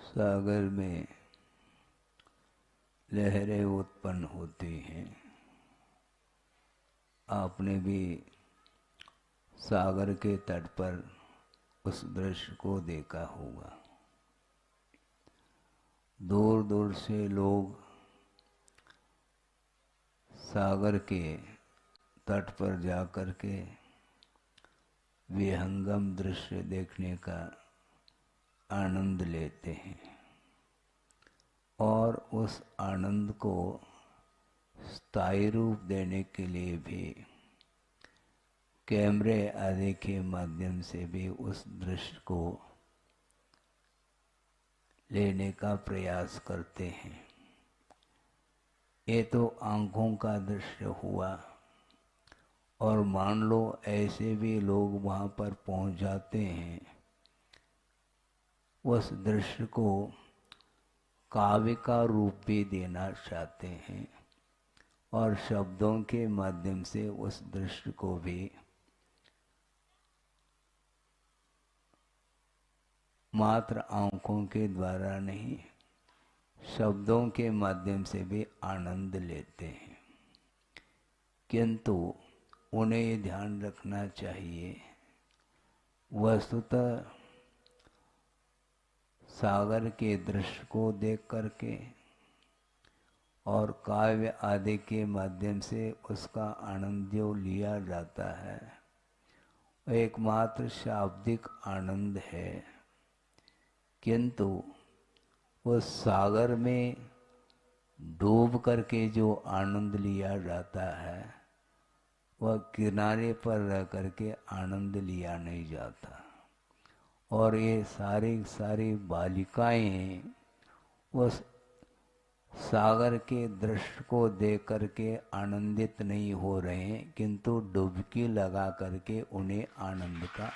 सागर में लहरें उत्पन्न होती हैं। आपने भी सागर के तट पर उस दृश्य को देखा होगा। दूर दूर से लोग सागर के तट पर जाकर के विहंगम दृश्य देखने का आनंद लेते हैं और उस आनंद को स्थायी रूप देने के लिए भी कैमरे आदि के माध्यम से भी उस दृश्य को लेने का प्रयास करते हैं। ये तो आंखों का दृश्य हुआ, और मान लो ऐसे भी लोग वहाँ पर पहुँच जाते हैं, उस दृश्य को काव्य का रूप भी देना चाहते हैं और शब्दों के माध्यम से उस दृश्य को भी मात्र आंखों के द्वारा नहीं, शब्दों के माध्यम से भी आनंद लेते हैं। किंतु उन्हें ये ध्यान रखना चाहिए, वस्तुतः सागर के दृश्य को देख करके और काव्य आदि के माध्यम से उसका आनंद जो लिया जाता है, एकमात्र शाब्दिक आनंद है। किंतु उस सागर में डूब करके जो आनंद लिया जाता है, वह किनारे पर रह करके आनंद लिया नहीं जाता। और ये सारी बालिकाएं उस सागर के दृश्य को देख करके आनंदित नहीं हो रहे हैं, किंतु डुबकी लगा करके उन्हें आनंद का,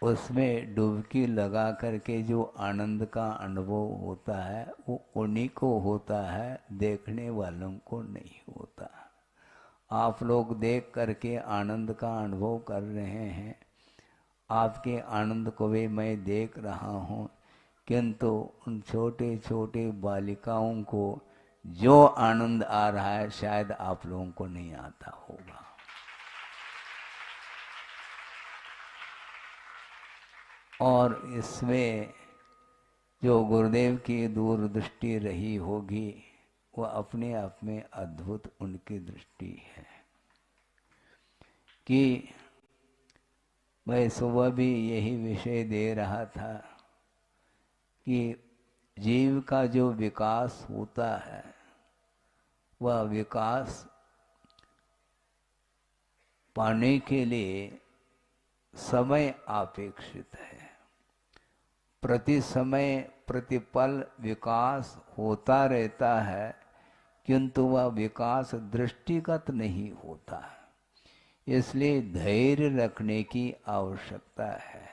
उसमें डुबकी लगा करके जो आनंद का अनुभव होता है वो उन्हीं को होता है, देखने वालों को नहीं होता। आप लोग देख करके आनंद का अनुभव कर रहे हैं, आपके आनंद को भी मैं देख रहा हूँ, किंतु उन छोटे छोटे बालिकाओं को जो आनंद आ रहा है शायद आप लोगों को नहीं आता होगा। और इसमें जो गुरुदेव की दूरदृष्टि रही होगी, वह अपने आप में अद्भुत उनकी दृष्टि है। कि मैं सुबह भी यही विषय दे रहा था कि जीव का जो विकास होता है, वह विकास पाने के लिए समय अपेक्षित है। प्रति समय प्रतिपल विकास होता रहता है, किंतु वह विकास दृष्टिगत नहीं होता। इसलिए धैर्य रखने की आवश्यकता है,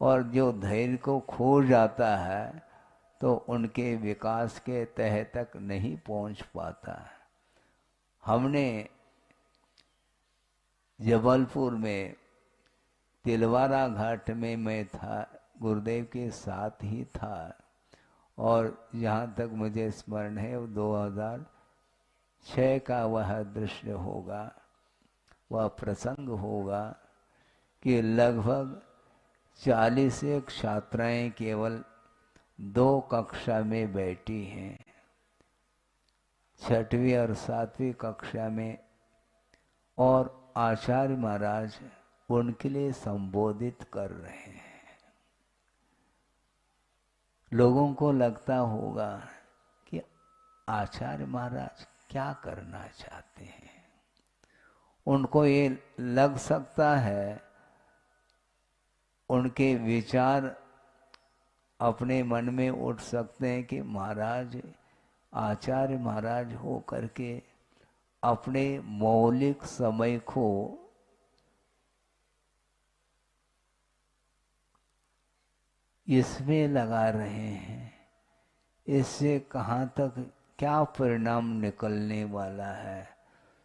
और जो धैर्य को खो जाता है तो उनके विकास के तह तक नहीं पहुंच पाता। हमने जबलपुर में तिलवारा घाट में मैं था, गुरुदेव के साथ ही था, और जहाँ तक मुझे स्मरण है 2006 का वह दृश्य होगा, वह प्रसंग होगा कि लगभग 40 छात्राएं केवल 2 कक्षा में बैठी हैं, 6वीं और 7वीं कक्षा में, और आचार्य महाराज उनके लिए संबोधित कर रहे हैं। लोगों को लगता होगा कि आचार्य महाराज क्या करना चाहते हैं। उनको ये लग सकता है, उनके विचार अपने मन में उठ सकते हैं कि महाराज, आचार्य महाराज हो करके अपने मौलिक समय को इसमें लगा रहे हैं, इससे कहाँ तक क्या परिणाम निकलने वाला है।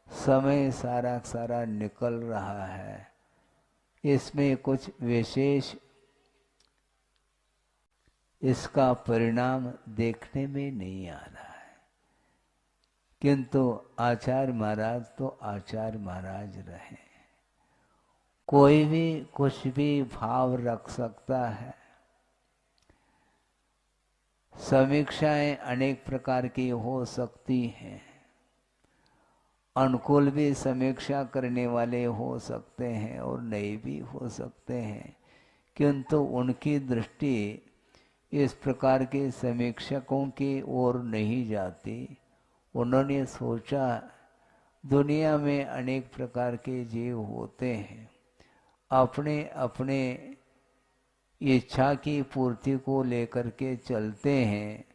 समय सारा निकल रहा है, इसमें कुछ विशेष इसका परिणाम देखने में नहीं आ रहा है, किंतु आचार्य महाराज तो आचार्य महाराज रहे। कोई भी कुछ भी भाव रख सकता है। समीक्षाएं अनेक प्रकार की हो सकती हैं। अनुकूल भी समीक्षा करने वाले हो सकते हैं और नए भी हो सकते हैं, किंतु उनकी दृष्टि इस प्रकार के समीक्षकों की ओर नहीं जाती। उन्होंने सोचा दुनिया में अनेक प्रकार के जीव होते हैं, अपने अपने इच्छा की पूर्ति को लेकर के चलते हैं।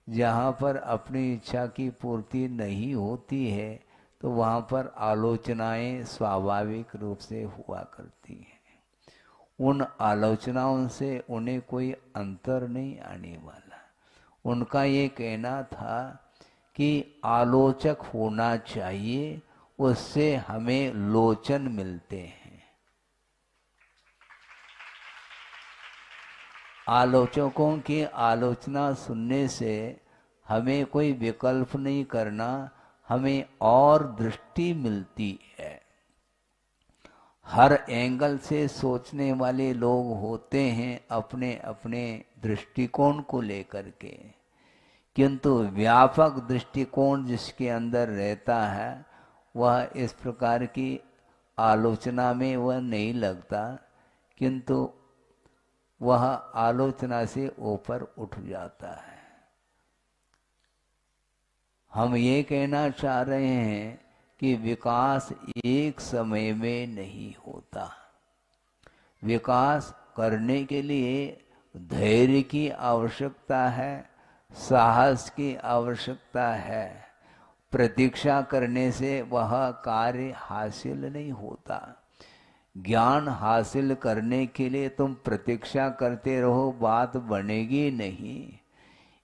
जहाँ पर अपनी इच्छा की पूर्ति नहीं होती है तो वहाँ पर आलोचनाएं स्वाभाविक रूप से हुआ करती हैं। उन आलोचनाओं से उन्हें कोई अंतर नहीं आने वाला। उनका ये कहना था कि आलोचक होना चाहिए, उससे हमें लोचन मिलते हैं। आलोचकों की आलोचना सुनने से हमें कोई विकल्प नहीं करना, हमें और दृष्टि मिलती है। हर एंगल से सोचने वाले लोग होते हैं अपने अपने दृष्टिकोण को लेकर के, किंतु व्यापक दृष्टिकोण जिसके अंदर रहता है वह इस प्रकार की आलोचना में वह नहीं लगता, किंतु वह आलोचना से ऊपर उठ जाता है। हम ये कहना चाह रहे हैं कि विकास एक समय में नहीं होता। विकास करने के लिए धैर्य की आवश्यकता है, साहस की आवश्यकता है। प्रतीक्षा करने से वह कार्य हासिल नहीं होता। ज्ञान हासिल करने के लिए तुम प्रतीक्षा करते रहो, बात बनेगी नहीं।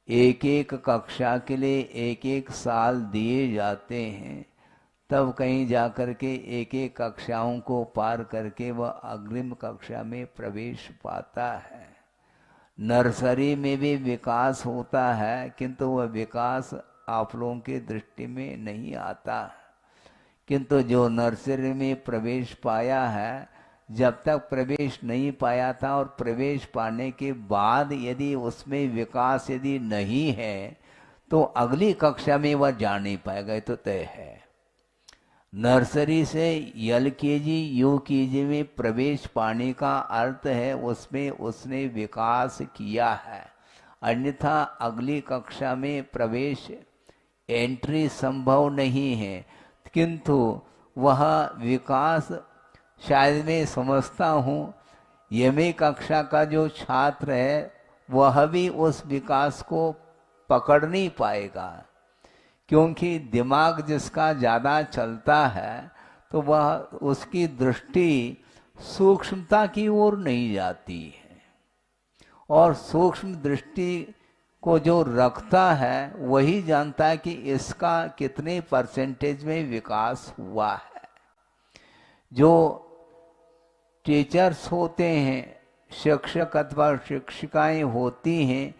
एक एक कक्षा के लिए एक एक साल दिए जाते हैं, तब कहीं जाकर के एक एक कक्षाओं को पार करके वह अग्रिम कक्षा में प्रवेश पाता है। नर्सरी में भी विकास होता है, किंतु वह विकास आप लोगों की दृष्टि में नहीं आता। किंतु जो नर्सरी में प्रवेश पाया है, जब तक प्रवेश नहीं पाया था और प्रवेश पाने के बाद यदि उसमें विकास यदि नहीं है तो अगली कक्षा में वह जा नहीं पाएगा, तो तय है। नर्सरी से LKG UKG में प्रवेश पाने का अर्थ है उसमें उसने विकास किया है, अन्यथा अगली कक्षा में प्रवेश एंट्री संभव नहीं है। किंतु वह विकास शायद मैं समझता हूँ यमी कक्षा का जो छात्र है वह भी उस विकास को पकड़ नहीं पाएगा, क्योंकि दिमाग जिसका ज़्यादा चलता है तो वह उसकी दृष्टि सूक्ष्मता की ओर नहीं जाती है, और सूक्ष्म दृष्टि को जो रखता है वही जानता है कि इसका कितने परसेंटेज में विकास हुआ है। जो टीचर्स होते हैं, शिक्षक अथवा शिक्षिकाएं होती हैं,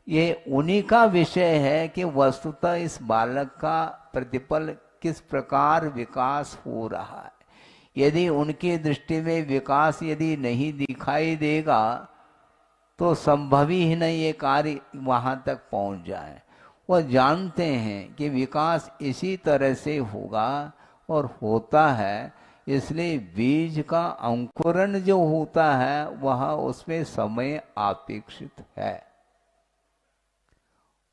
ये उन्हीं का विषय है कि वस्तुतः इस बालक का प्रतिपल किस प्रकार विकास हो रहा है। यदि उनकी दृष्टि में विकास यदि नहीं दिखाई देगा तो संभव ही नहीं ये कार्य वहाँ तक पहुँच जाए। वह जानते हैं कि विकास इसी तरह से होगा और होता है, इसलिए बीज का अंकुरण जो होता है वह उसमें समय अपेक्षित है,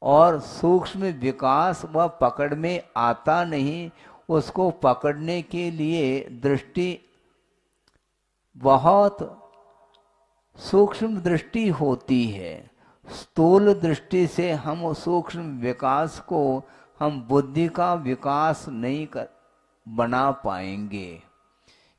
और सूक्ष्म विकास वह पकड़ में आता नहीं। उसको पकड़ने के लिए दृष्टि बहुत सूक्ष्म दृष्टि होती है। स्थूल दृष्टि से हम सूक्ष्म विकास को हम बुद्धि का विकास नहीं बना पाएंगे,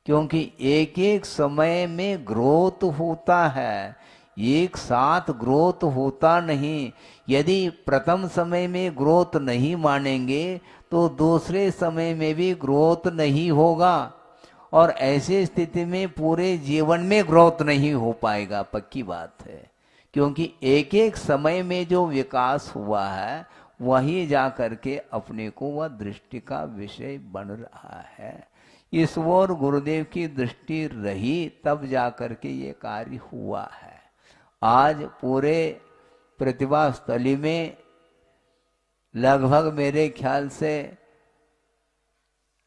क्योंकि एक एक समय में ग्रोथ होता है, एक साथ ग्रोथ होता नहीं। यदि प्रथम समय में ग्रोथ नहीं मानेंगे तो दूसरे समय में भी ग्रोथ नहीं होगा, और ऐसी स्थिति में पूरे जीवन में ग्रोथ नहीं हो पाएगा, पक्की बात है। क्योंकि एक एक समय में जो विकास हुआ है वही जा करके अपने को वह दृष्टि का विषय बन रहा है। इस ओर गुरुदेव की दृष्टि रही तब जा करके ये कार्य हुआ है। आज पूरे प्रतिभा स्थली में लगभग मेरे ख्याल से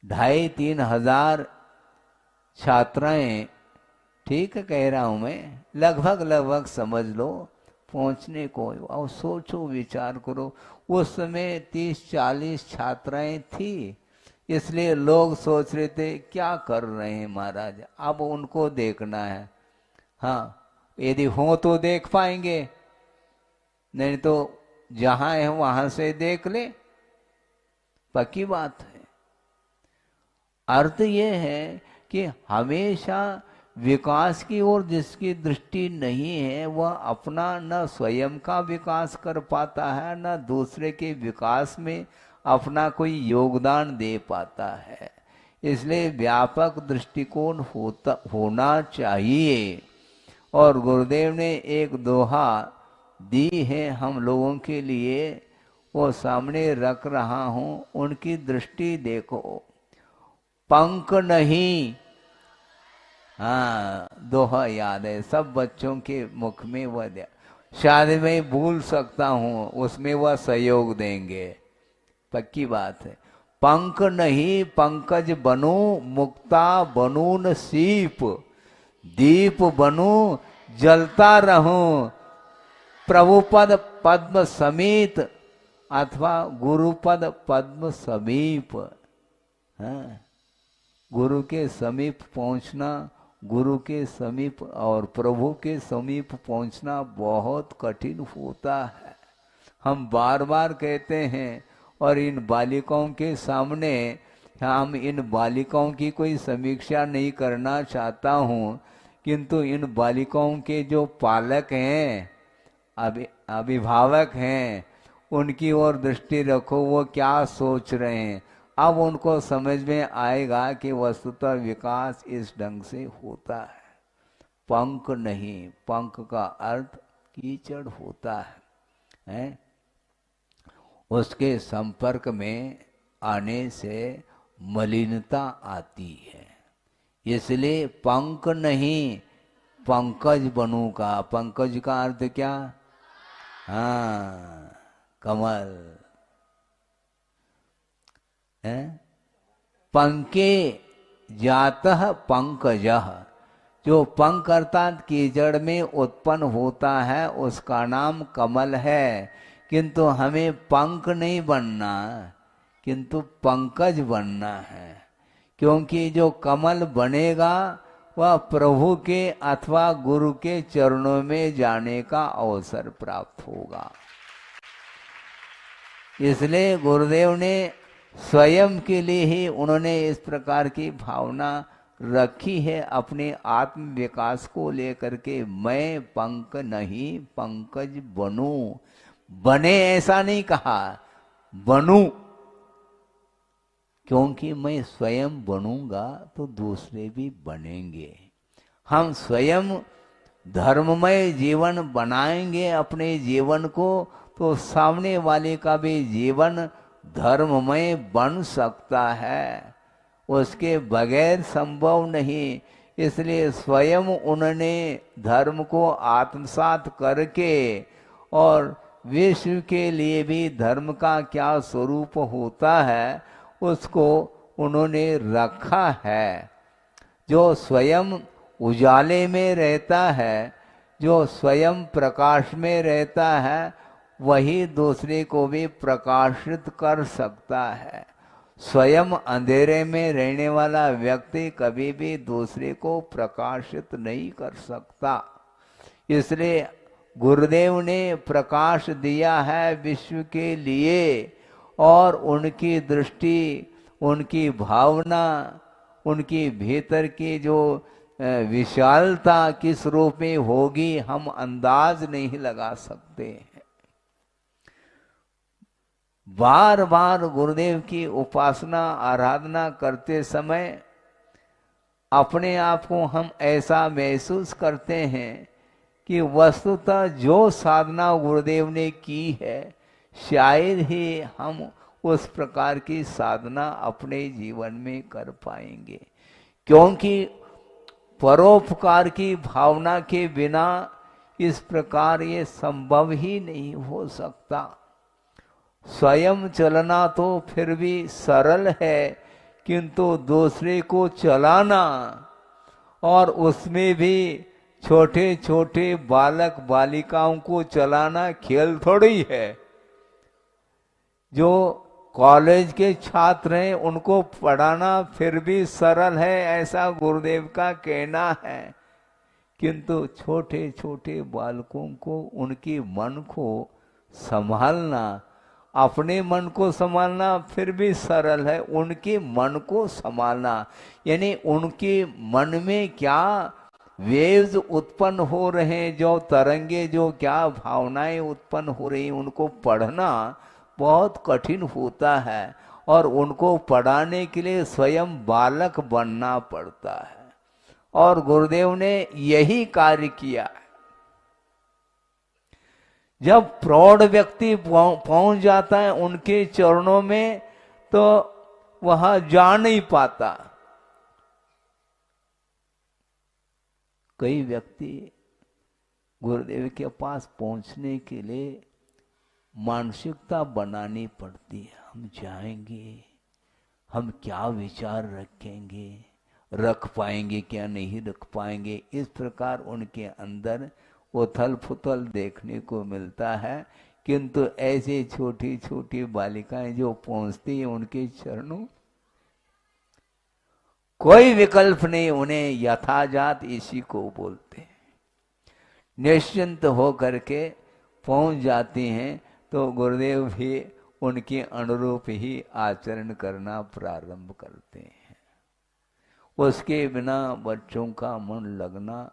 2,500-3 हजार छात्राएं, ठीक कह रहा हूं मैं, लगभग समझ लो पहुंचने को। और सोचो, विचार करो, उस समय 30-40 छात्राएं थी, इसलिए लोग सोच रहे थे क्या कर रहे हैं महाराज, अब उनको देखना है। हाँ, यदि हो तो देख पाएंगे, नहीं तो जहां है वहां से देख ले, पक्की बात है। अर्थ यह है कि हमेशा विकास की ओर जिसकी दृष्टि नहीं है वह अपना न स्वयं का विकास कर पाता है, न दूसरे के विकास में अपना कोई योगदान दे पाता है। इसलिए व्यापक दृष्टिकोण होना चाहिए। और गुरुदेव ने एक दोहा दी है हम लोगों के लिए, वो सामने रख रहा हूं, उनकी दृष्टि देखो। पंख नहीं, हाँ दोहा याद है, सब बच्चों के मुख में वह दिया, शायद मैं भूल सकता हूं, उसमें वह सहयोग देंगे, पक्की बात है। पंख नहीं पंकज बनू, मुक्ता बनू न सीप, दीप बनू जलता रहूं, प्रभुपद पद्म समीत अथवा गुरुपद पद्म समीप। हाँ, गुरु के समीप पहुंचना, गुरु के समीप और प्रभु के समीप पहुंचना बहुत कठिन होता है। हम बार बार कहते हैं, और इन बालिकाओं के सामने, हम इन बालिकाओं की कोई समीक्षा नहीं करना चाहता हूँ, किंतु इन बालिकाओं के जो पालक हैं, अभिभावक हैं, उनकी ओर दृष्टि रखो, वो क्या सोच रहे हैं। अब उनको समझ में आएगा कि वस्तुतः विकास इस ढंग से होता है। पंख नहीं, पंख का अर्थ कीचड़ होता है? उसके संपर्क में आने से मलिनता आती है। इसलिए पंख नहीं पंकज बनू का, पंकज का अर्थ क्या? हाँ, कमल है। पंके जातः पंकजः, जो पंख अर्थात कीचड़ में उत्पन्न होता है उसका नाम कमल है। किंतु हमें पंख नहीं बनना, किंतु पंकज बनना है। क्योंकि जो कमल बनेगा वह प्रभु के अथवा गुरु के चरणों में जाने का अवसर प्राप्त होगा। इसलिए गुरुदेव ने स्वयं के लिए ही उन्होंने इस प्रकार की भावना रखी है अपने आत्म विकास को लेकर के। मैं पंख नहीं पंकज बनूं, बने ऐसा नहीं कहा, बनूं, क्योंकि मैं स्वयं बनूंगा तो दूसरे भी बनेंगे। हम स्वयं धर्ममय जीवन बनाएंगे अपने जीवन को, तो सामने वाले का भी जीवन धर्ममय बन सकता है, उसके बगैर संभव नहीं। इसलिए स्वयं उन्होंने धर्म को आत्मसात करके और विश्व के लिए भी धर्म का क्या स्वरूप होता है उसको उन्होंने रखा है। जो स्वयं उजाले में रहता है, जो स्वयं प्रकाश में रहता है, वही दूसरे को भी प्रकाशित कर सकता है। स्वयं अंधेरे में रहने वाला व्यक्ति कभी भी दूसरे को प्रकाशित नहीं कर सकता। इसलिए गुरुदेव ने प्रकाश दिया है विश्व के लिए, और उनकी दृष्टि, उनकी भावना, उनकी भीतर की जो विशालता किस रूप में होगी हम अंदाज नहीं लगा सकते हैं। बार बार गुरुदेव की उपासना आराधना करते समय अपने आप को हम ऐसा महसूस करते हैं कि वस्तुतः जो साधना गुरुदेव ने की है शायद ही हम उस प्रकार की साधना अपने जीवन में कर पाएंगे, क्योंकि परोपकार की भावना के बिना इस प्रकार ये संभव ही नहीं हो सकता। स्वयं चलना तो फिर भी सरल है, किंतु दूसरे को चलाना और उसमें भी छोटे छोटे बालक बालिकाओं को चलाना खेल थोड़ी है। जो कॉलेज के छात्र हैं उनको पढ़ाना फिर भी सरल है, ऐसा गुरुदेव का कहना है, किंतु छोटे छोटे बालकों को उनके मन को संभालना, अपने मन को संभालना फिर भी सरल है, उनके मन को संभालना यानी उनके मन में क्या वेव्स उत्पन्न हो रहे हैं, जो तरंगे, जो क्या भावनाएं उत्पन्न हो रही हैं, उनको पढ़ना बहुत कठिन होता है और उनको पढ़ाने के लिए स्वयं बालक बनना पड़ता है। और गुरुदेव ने यही कार्य किया। जब प्रौढ़ व्यक्ति पहुंच जाता है उनके चरणों में तो वह जा नहीं पाता। कई व्यक्ति गुरुदेव के पास पहुंचने के लिए मानसिकता बनानी पड़ती है, हम जाएंगे, हम क्या विचार रखेंगे, रख पाएंगे क्या नहीं रख पाएंगे, इस प्रकार उनके अंदर उथल पुथल देखने को मिलता है। किंतु ऐसे छोटी छोटी बालिकाएं जो पहुंचती हैं उनके चरणों, कोई विकल्प नहीं, उन्हें यथाजात इसी को बोलते हैं। निश्चिंत हो करके पहुंच जाती हैं तो गुरुदेव भी उनके अनुरूप ही आचरण करना प्रारंभ करते हैं। उसके बिना बच्चों का मन लगना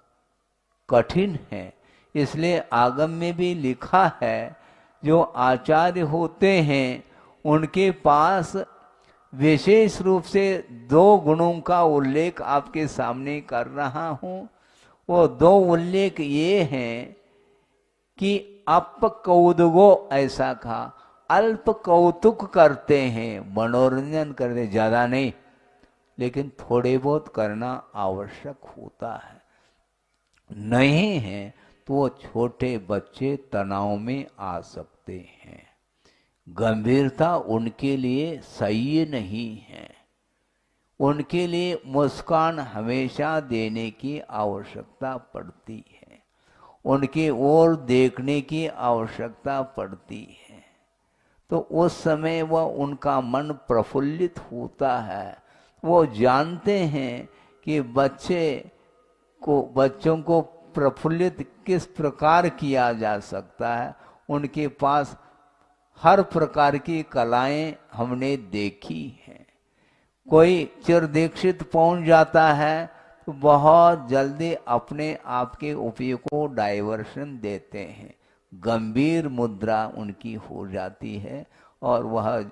कठिन है। इसलिए आगम में भी लिखा है जो आचार्य होते हैं उनके पास विशेष रूप से 2 गुणों का उल्लेख आपके सामने कर रहा हूं। वो 2 उल्लेख ये हैं कि अप कौतुको, ऐसा कहा, अल्प कौतुक करते हैं, मनोरंजन करते, ज्यादा नहीं, लेकिन थोड़े बहुत करना आवश्यक होता है। नहीं है तो वो छोटे बच्चे तनाव में आ सकते हैं। गंभीरता उनके लिए सही नहीं है। उनके लिए मुस्कान हमेशा देने की आवश्यकता पड़ती है, उनकी ओर देखने की आवश्यकता पड़ती है। तो उस समय वह उनका मन प्रफुल्लित होता है। वो जानते हैं कि बच्चों को प्रफुल्लित किस प्रकार किया जा सकता है। उनके पास हर प्रकार की कलाएं हमने देखी हैं। कोई चिर दीक्षित पहुंच जाता है तो बहुत जल्दी अपने आप के उपयोग को डाइवर्शन देते हैं, गंभीर मुद्रा उनकी हो जाती है और वह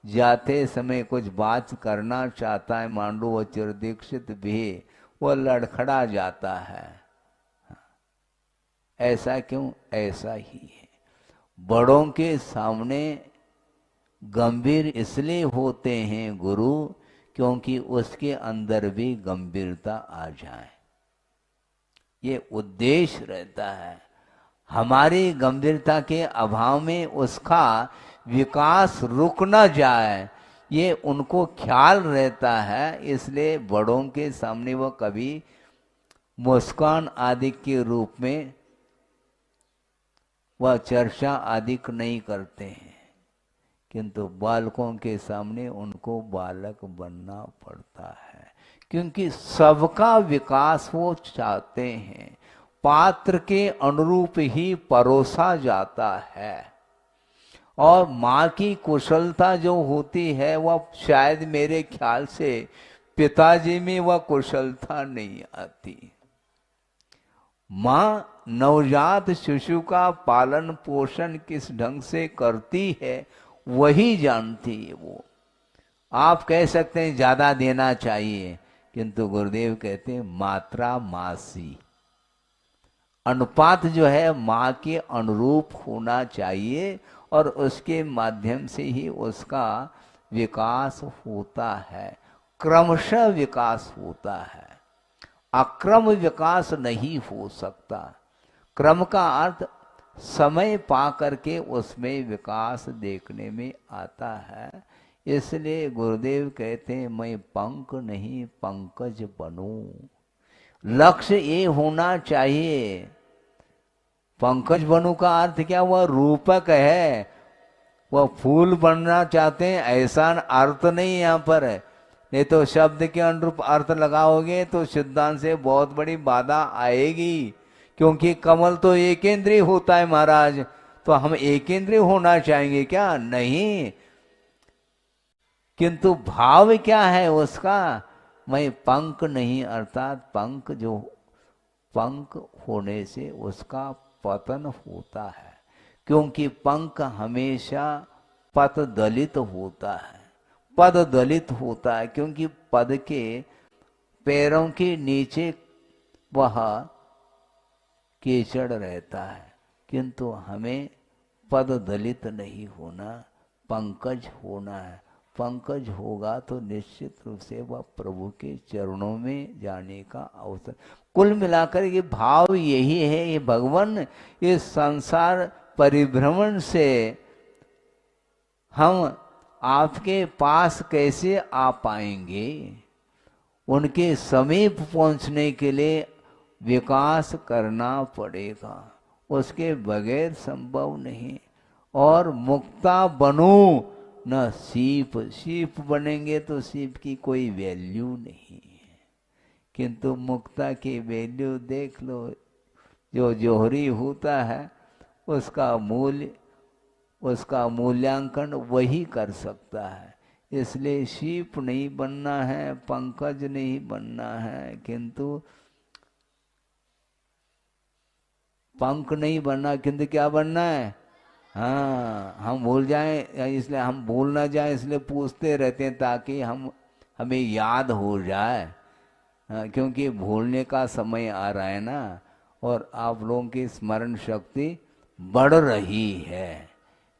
जाते समय कुछ बात करना चाहता है, मान लो वो चिर दीक्षित भी, वो लड़खड़ा जाता है। ऐसा क्यों? ऐसा ही है। बड़ों के सामने गंभीर इसलिए होते हैं गुरु क्योंकि उसके अंदर भी गंभीरता आ जाए, ये उद्देश्य रहता है। हमारी गंभीरता के अभाव में उसका विकास रुक न जाए, ये उनको ख्याल रहता है। इसलिए बड़ों के सामने वो कभी मुस्कान आदि के रूप में वह चर्चा आदि नहीं करते हैं, किंतु बालकों के सामने उनको बालक बनना पड़ता है, क्योंकि सबका विकास वो चाहते हैं। पात्र के अनुरूप ही परोसा जाता है और माँ की कुशलता जो होती है वह शायद मेरे ख्याल से पिताजी में वह कुशलता नहीं आती। माँ नवजात शिशु का पालन पोषण किस ढंग से करती है वही जानती है। वो आप कह सकते हैं ज्यादा देना चाहिए, किंतु गुरुदेव कहते हैं मात्रा मासी, अनुपात जो है माँ के अनुरूप होना चाहिए और उसके माध्यम से ही उसका विकास होता है, क्रमशः विकास होता है। अक्रम विकास नहीं हो सकता। क्रम का अर्थ समय पा करके उसमें विकास देखने में आता है। इसलिए गुरुदेव कहते हैं मैं पंख नहीं पंकज बनूं। लक्ष्य ये होना चाहिए। पंकज बनूं का अर्थ क्या, वह रूपक है, वह फूल बनना चाहते हैं ऐसा अर्थ नहीं यहाँ पर है। नहीं तो शब्द के अनुरूप अर्थ लगाओगे तो सिद्धांत से बहुत बड़ी बाधा आएगी, क्योंकि कमल तो एकेंद्रीय होता है महाराज। तो हम एकेंद्रीय होना चाहेंगे क्या? नहीं। किंतु भाव क्या है उसका, मैं पंख नहीं, अर्थात पंख जो पंख होने से उसका पतन होता है, क्योंकि पंख हमेशा पद दलित होता है। पद दलित होता है क्योंकि पद के पैरों के नीचे वह कीचड़ रहता है, किंतु हमें पद दलित नहीं होना, पंकज होना है। पंकज होगा तो निश्चित रूप से वह प्रभु के चरणों में जाने का अवसर। कुल मिलाकर ये भाव यही है, ये भगवान इस संसार परिभ्रमण से हम आपके पास कैसे आ पाएंगे, उनके समीप पहुंचने के लिए विकास करना पड़ेगा, उसके बगैर संभव नहीं। और मुक्ता बनूं न सीप, सीप बनेंगे तो सीप की कोई वैल्यू नहीं है, किंतु मुक्ता की वैल्यू देख लो। जो जोहरी होता है उसका मूल्य, उसका मूल्यांकन वही कर सकता है। इसलिए सीप नहीं बनना है, पंकज नहीं बनना है, किंतु पंख नहीं बनना, किंतु क्या बनना है? हाँ, हम भूल जाएं, इसलिए हम भूल ना जाएं, इसलिए पूछते रहते हैं ताकि हमें याद हो जाए। हाँ, क्योंकि भूलने का समय आ रहा है ना, और आप लोगों की स्मरण शक्ति बढ़ रही है,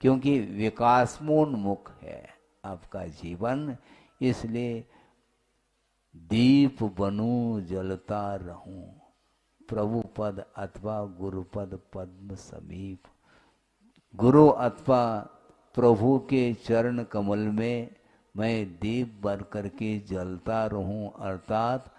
क्योंकि विकासोन्मुख है आपका जीवन। इसलिए दीप बनूं जलता रहूं, प्रभु पद अथवा गुरुपद पद्म समीप। गुरु अथवा प्रभु के चरण कमल में मैं दीप बन करके जलता रहूं, अर्थात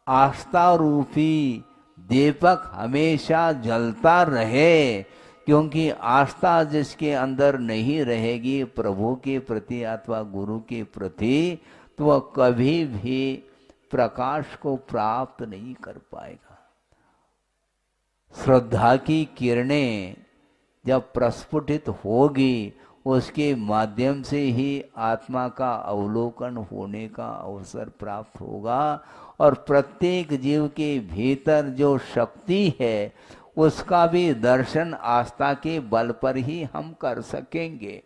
आस्था रूपी दीपक हमेशा जलता रहे। क्योंकि आस्था जिसके अंदर नहीं रहेगी प्रभु के प्रति अथवा गुरु के प्रति, तो वह कभी भी प्रकाश को प्राप्त नहीं कर पाएगा। श्रद्धा की किरणें जब प्रस्फुटित होगी, उसके माध्यम से ही आत्मा का अवलोकन होने का अवसर प्राप्त होगा, और प्रत्येक जीव के भीतर जो शक्ति है उसका भी दर्शन आस्था के बल पर ही हम कर सकेंगे।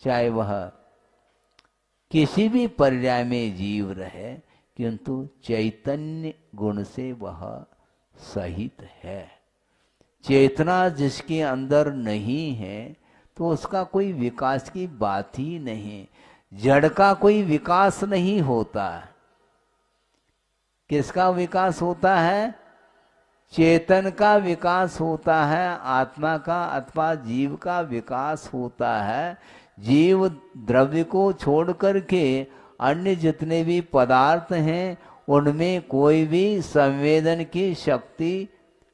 चाहे वह किसी भी पर्याय में जीव रहे, किंतु चैतन्य गुण से वह सहित है। चेतना जिसके अंदर नहीं है तो उसका कोई विकास की बात ही नहीं। जड़ का कोई विकास नहीं होता। किसका विकास होता है? चेतन का विकास होता है, आत्मा का अथवा जीव का विकास होता है। जीव द्रव्य को छोड़ करके अन्य जितने भी पदार्थ हैं उनमें कोई भी संवेदन की शक्ति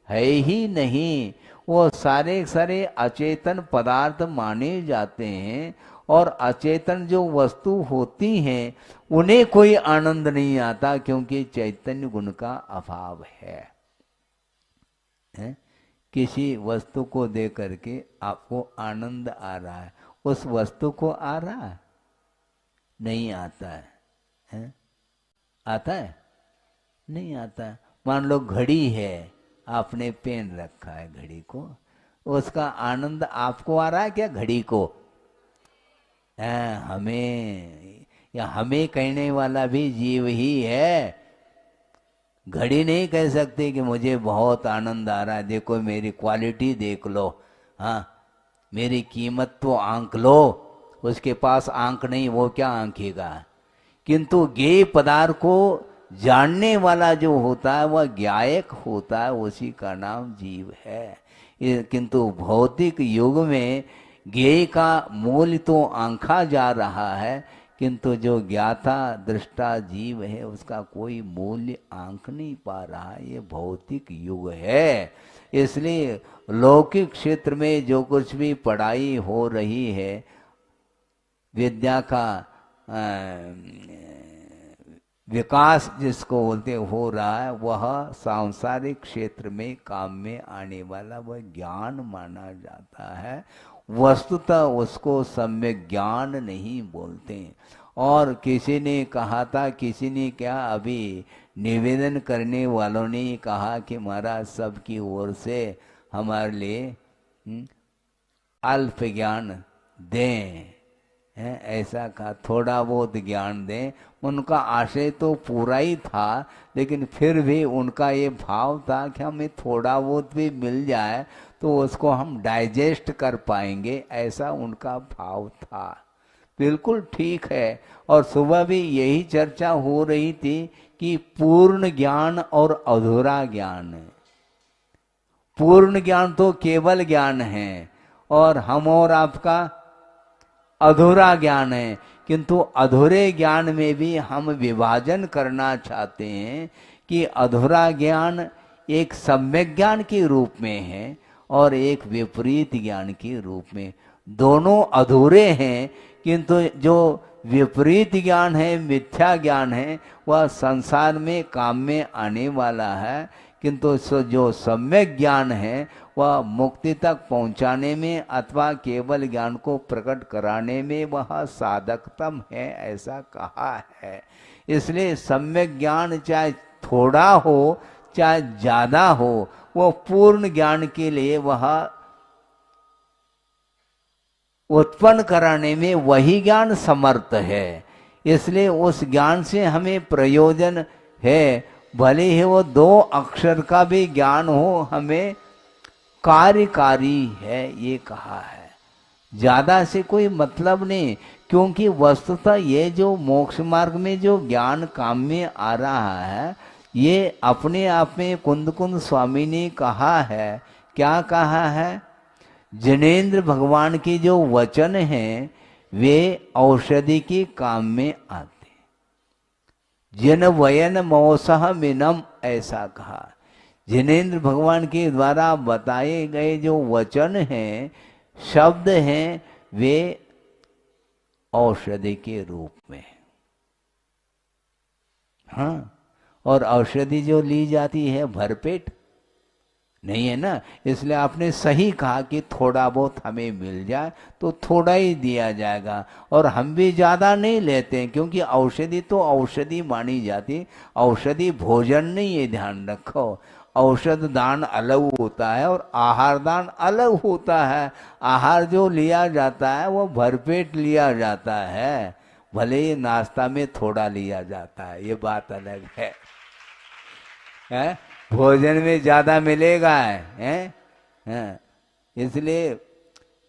है ही नहीं। वो सारे सारे अचेतन पदार्थ माने जाते हैं, और अचेतन जो वस्तु होती हैं उन्हें कोई आनंद नहीं आता, क्योंकि चैतन्य गुण का अभाव है। किसी वस्तु को देख करके आपको आनंद आ रहा है, उस वस्तु को आ रहा है? नहीं आता है? आता है? नहीं आता है। मान लो घड़ी है, आपने पहन रखा है घड़ी को, उसका आनंद आपको आ रहा है क्या घड़ी को? हमें या हमें कहने वाला भी जीव ही है। घड़ी नहीं कह सकती कि मुझे बहुत आनंद आ रहा है, देखो मेरी क्वालिटी देख लो, हाँ मेरी कीमत तो आंक लो। उसके पास आंक नहीं, वो क्या आंकेगा। किंतु ज्ञेय पदार्थ को जानने वाला जो होता है वह ज्ञायक होता है, उसी का नाम जीव है। किंतु भौतिक युग में ज्ञेय का मूल्य तो आंका जा रहा है, किंतु जो ज्ञाता दृष्टा जीव है उसका कोई मूल्य आंक नहीं पा रहा। ये भौतिक युग है। इसलिए लौकिक क्षेत्र में जो कुछ भी पढ़ाई हो रही है, विद्या का विकास जिसको बोलते हो रहा है, वह सांसारिक क्षेत्र में काम में आने वाला वह ज्ञान माना जाता है। वस्तुतः उसको सम्यक ज्ञान नहीं बोलते। और किसी ने कहा था, किसी ने क्या अभी निवेदन करने वालों ने कहा कि महाराज सबकी ओर से हमारे लिए अल्प ज्ञान दें, है ऐसा कहा, थोड़ा बहुत ज्ञान दें। उनका आशय तो पूरा ही था, लेकिन फिर भी उनका ये भाव था कि हमें थोड़ा बहुत भी मिल जाए तो उसको हम डाइजेस्ट कर पाएंगे, ऐसा उनका भाव था। बिल्कुल ठीक है। और सुबह भी यही चर्चा हो रही थी कि पूर्ण ज्ञान और अधूरा ज्ञान। पूर्ण ज्ञान तो केवल ज्ञान है और हम और आपका अधूरा ज्ञान है। किंतु अधूरे ज्ञान में भी हम विभाजन करना चाहते हैं कि अधूरा ज्ञान एक सम्यक ज्ञान के रूप में है और एक विपरीत ज्ञान के रूप में। दोनों अधूरे हैं, किंतु जो विपरीत ज्ञान है, मिथ्या ज्ञान है, वह संसार में काम में आने वाला है। किंतु जो सम्यक ज्ञान है वह मुक्ति तक पहुंचाने में अथवा केवल ज्ञान को प्रकट कराने में वह साधकतम है, ऐसा कहा है। इसलिए सम्यक ज्ञान चाहे थोड़ा हो चाहे ज्यादा हो, वो पूर्ण ज्ञान के लिए वह उत्पन्न कराने में वही ज्ञान समर्थ है। इसलिए उस ज्ञान से हमें प्रयोजन है, भले ही वो 2 अक्षर का भी ज्ञान हो, हमें कार्यकारी है, ये कहा है। ज्यादा से कोई मतलब नहीं, क्योंकि वस्तुतः ये जो मोक्ष मार्ग में जो ज्ञान काम में आ रहा है, ये अपने आप में कुंद कुंद स्वामी ने कहा है। क्या कहा है? जिनेन्द्र भगवान के जो वचन हैं वे औषधि के काम में आते। जिन वयन मौसह मिनम, ऐसा कहा। जिनेन्द्र भगवान के द्वारा बताए गए जो वचन हैं, शब्द हैं, वे औषधि के रूप में। हाँ, और औषधि जो ली जाती है भरपेट नहीं है ना। इसलिए आपने सही कहा कि थोड़ा बहुत हमें मिल जाए तो थोड़ा ही दिया जाएगा, और हम भी ज्यादा नहीं लेते हैं, क्योंकि औषधि तो औषधि मानी जाती। औषधि भोजन नहीं है, ध्यान रखो। औषध दान अलग होता है और आहार दान अलग होता है। आहार जो लिया जाता है वो भरपेट लिया जाता है, भले ही नाश्ता में थोड़ा लिया जाता है, ये बात अलग है। भोजन में ज्यादा मिलेगा है? इसलिए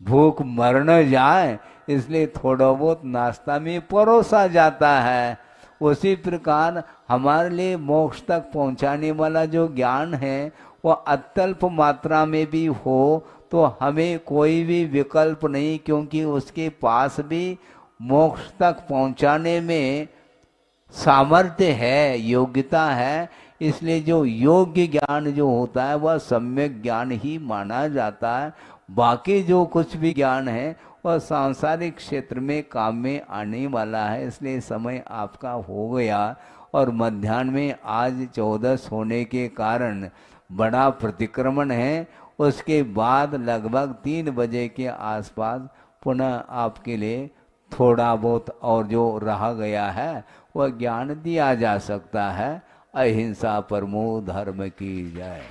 भूख मर न जाए, इसलिए थोड़ा बहुत नाश्ता में परोसा जाता है। उसी प्रकार हमारे लिए मोक्ष तक पहुंचाने वाला जो ज्ञान है वह अत्यल्प मात्रा में भी हो तो हमें कोई भी विकल्प नहीं, क्योंकि उसके पास भी मोक्ष तक पहुंचाने में सामर्थ्य है, योग्यता है। इसलिए जो योग्य ज्ञान जो होता है वह सम्यक ज्ञान ही माना जाता है। बाकी जो कुछ भी ज्ञान है वह सांसारिक क्षेत्र में काम में आने वाला है। इसलिए समय आपका हो गया और मध्याह्न में आज 14 होने के कारण बड़ा प्रतिक्रमण है। उसके बाद लगभग 3 बजे के आसपास पुनः आपके लिए थोड़ा बहुत और जो रह गया है वह ज्ञान दिया जा सकता है। अहिंसा परमो धर्म की जय।